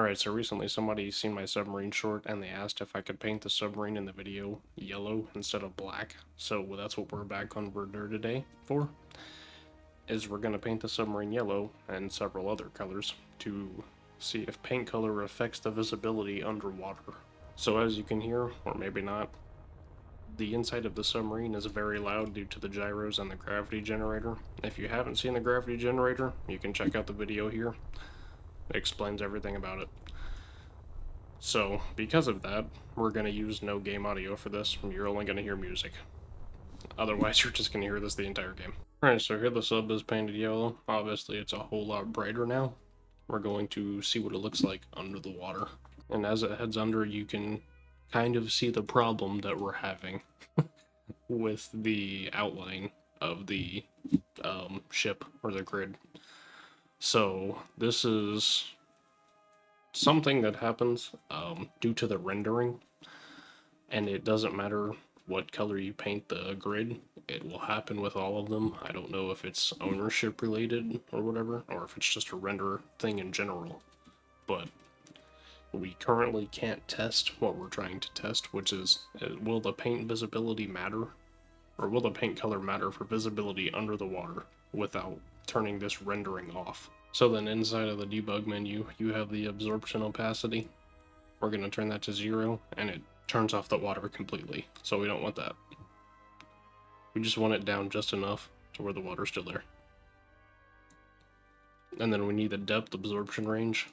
Alright, so recently somebody seen my submarine short and they asked if I could paint the submarine in the video yellow instead of black. So that's what we're back on Verdure today for, is we're going to paint the submarine yellow and several other colors to see if paint color affects the visibility underwater. So as you can hear, or maybe not, the inside of the submarine is very loud due to the gyros and the gravity generator. If you haven't seen the gravity generator, you can check out the video here. It explains everything about it. So, because of that, we're going to use no game audio for this. You're only going to hear music. Otherwise, you're just going to hear this the entire game. Alright, so here the sub is painted yellow. Obviously, it's a whole lot brighter now. We're going to see what it looks like under the water. And as it heads under, you can kind of see the problem that we're having with the outline of the ship or the grid. So, this is something that happens due to the rendering, and it doesn't matter what color you paint the grid, it will happen with all of them. I don't know if it's ownership related or whatever, or if it's just a render thing in general, but we currently can't test what we're trying to test, which is will the paint visibility matter, or will the paint color matter for visibility under the water without turning this rendering off. So then inside of the debug menu, you have the absorption opacity. We're going to turn that to 0, and it turns off the water completely. So we don't want that. We just want it down just enough to where the water's still there. And then we need the depth absorption range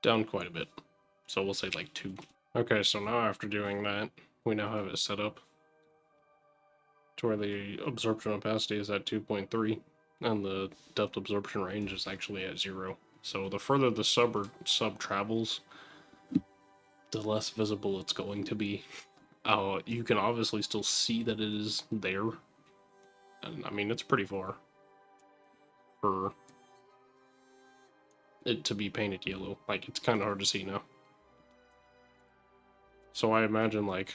down quite a bit. So we'll say like 2. Okay, so now after doing that, we now have it set up to where the absorption opacity is at 2.3. And the depth absorption range is actually at 0. So the further the sub travels, the less visible it's going to be. You can obviously still see that it is there. And I mean, it's pretty far for it to be painted yellow. Like, it's kind of hard to see now. So I imagine, like,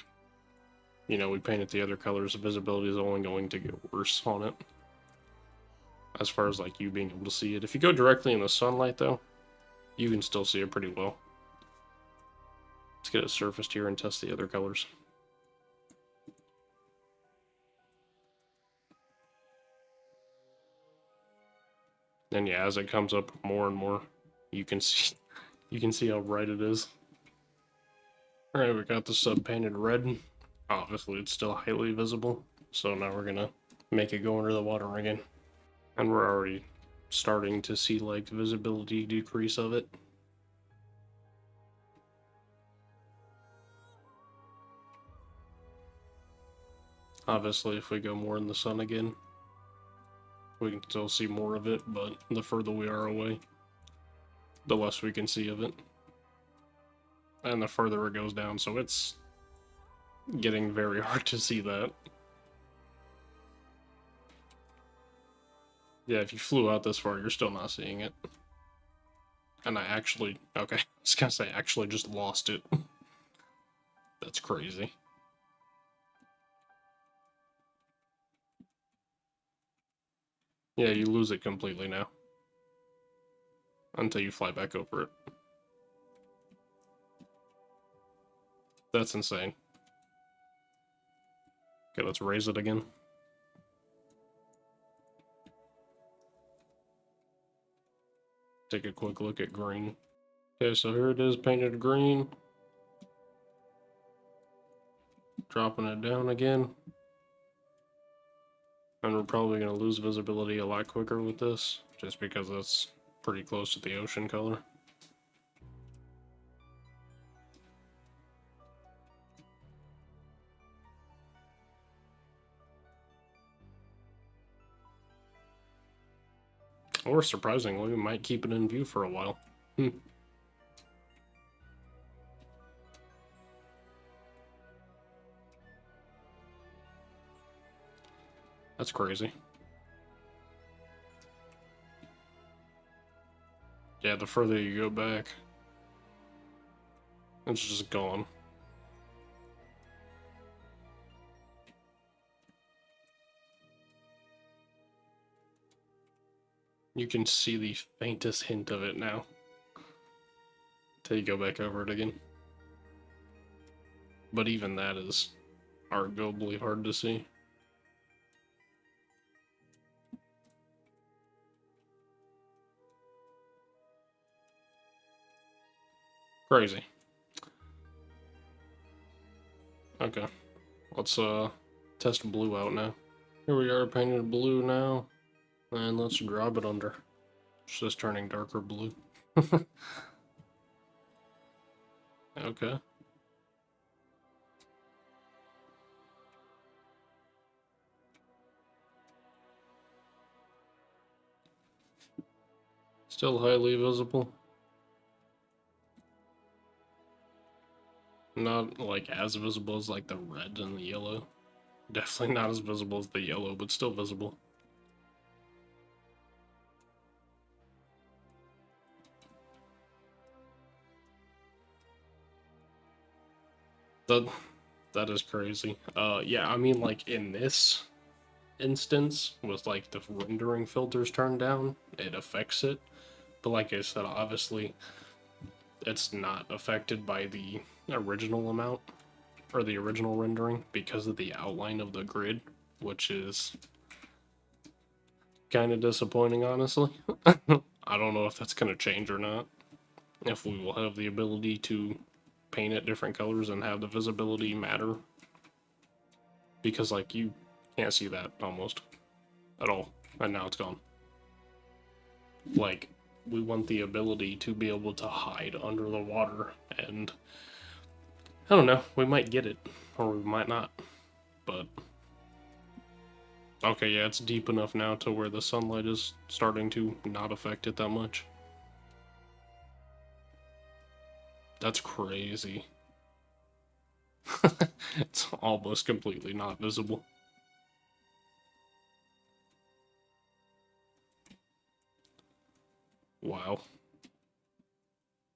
you know, we painted the other colors, the visibility is only going to get worse on it. As far as, like, you being able to see it. If you go directly in the sunlight, though, you can still see it pretty well. Let's get it surfaced here and test the other colors. And yeah, as it comes up more and more, you can see how bright it is. Alright, we got the sub painted red. Obviously it's still highly visible, so now we're gonna make it go under the water again. And we're already starting to see, like, visibility decrease of it. Obviously, if we go more in the sun again, we can still see more of it, but the further we are away, the less we can see of it. And the further it goes down, so it's getting very hard to see that. Yeah, if you flew out this far, you're still not seeing it. And I actually, okay, I was gonna say, actually just lost it. That's crazy. Yeah, you lose it completely now. Until you fly back over it. That's insane. Okay, let's raise it again. Take a quick look at green. Okay, so here it is painted green. Dropping it down again. And we're probably going to lose visibility a lot quicker with this, just because it's pretty close to the ocean color. Or surprisingly, we might keep it in view for a while. That's crazy. Yeah, the further you go back, it's just gone. You can see the faintest hint of it now. till you go back over it again. But even that is arguably hard to see. Crazy. Okay, let's test blue out now. Here we are, painted blue now, and let's grab it under. It's just turning darker blue. Okay. Still highly visible. Not like as visible as like the red and the yellow. Definitely not as visible as the yellow, but still visible. That is crazy. Yeah, I mean, like in this instance, with like the rendering filters turned down, it affects it. But like I said, obviously, it's not affected by the original amount or the original rendering because of the outline of the grid, which is kind of disappointing, honestly. I don't know if that's going to change or not. If we will have the ability to paint it different colors and have the visibility matter. Because, like, you can't see that almost at all. And now it's gone. Like, we want the ability to be able to hide under the water. And I don't know. We might get it. Or we might not. But okay, yeah, it's deep enough now to where the sunlight is starting to not affect it that much. That's crazy. It's almost completely not visible. Wow.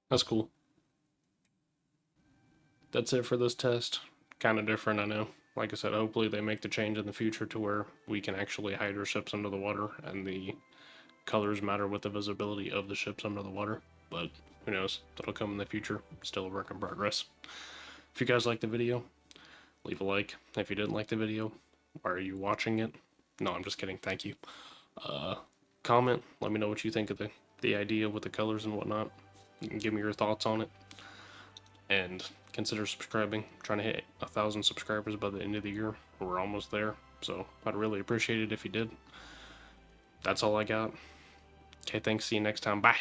That's cool. That's it for this test. Kind of different, I know. Like I said, hopefully they make the change in the future to where we can actually hide our ships under the water and the colors matter with the visibility of the ships under the water. But who knows? That'll come in the future. Still a work in progress. If you guys liked the video, leave a like. If you didn't like the video, why are you watching it? No, I'm just kidding. Thank you. Comment. Let me know what you think of the idea with the colors and whatnot. You can give me your thoughts on it. And consider subscribing. I'm trying to hit 1,000 subscribers by the end of the year. We're almost there. So I'd really appreciate it if you did. That's all I got. Okay, thanks. See you next time. Bye.